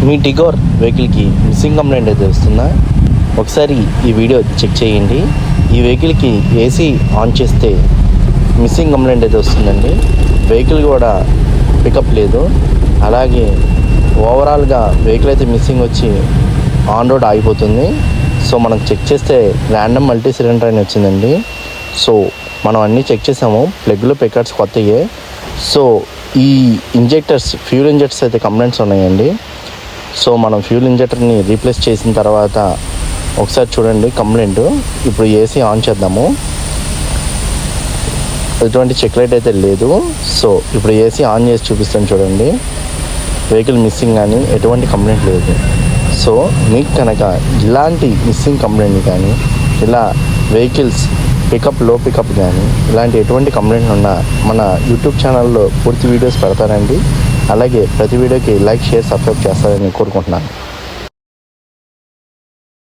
మీ టిగోర్ వెహికల్కి missing complaint అయితే వస్తుందా? ఒకసారి ఈ వీడియో చెక్ చేయండి. ఈ వెహికల్కి ఏసీ ఆన్ చేస్తే మిస్సింగ్ కంప్లైంట్ అయితే వస్తుందండి. వెహికల్ కూడా పికప్ లేదు. అలాగే ఓవరాల్గా వెహికల్ అయితే మిస్సింగ్ వచ్చి ఆన్ రోడ్ ఆగిపోతుంది. సో మనం చెక్ చేస్తే ర్యాండమ్ మల్టీ సిలిండర్ అని వచ్చిందండి. సో మనం అన్నీ చెక్ చేసాము. ప్లగ్లో పికట్స్ కొత్తయే. సో ఈ ఇంజెక్టర్స్ ఫ్యూల్ ఇంజెక్టర్స్ అయితే కంప్లైంట్స్ ఉన్నాయండి. సో మనం ఫ్యూల్ ఇంజెక్టర్ని రీప్లేస్ చేసిన తర్వాత ఒకసారి చూడండి కంప్లైంట్. ఇప్పుడు ఏసీ ఆన్ చేద్దాము. ఎటువంటి చెక్ లైట్ అయితే లేదు. సో ఇప్పుడు ఏసీ ఆన్ చేసి చూపిస్తాను చూడండి. వెహికల్ మిస్సింగ్ కానీ ఎటువంటి కంప్లైంట్ లేదు. సో మీకు కనుక ఇలాంటి మిస్సింగ్ కంప్లైంట్ కానీ ఇలా వెహికల్స్ లో పికప్ కానీ ఇలాంటి ఎటువంటి కంప్లైంట్ ఉన్నా మన యూట్యూబ్ ఛానల్లో పూర్తి వీడియోస్ పెడతానండి. అలాగే ప్రతి వీడియోకి లైక్, షేర్, సబ్స్క్రైబ్ చేస్తారని కోరుకుంటున్నాను.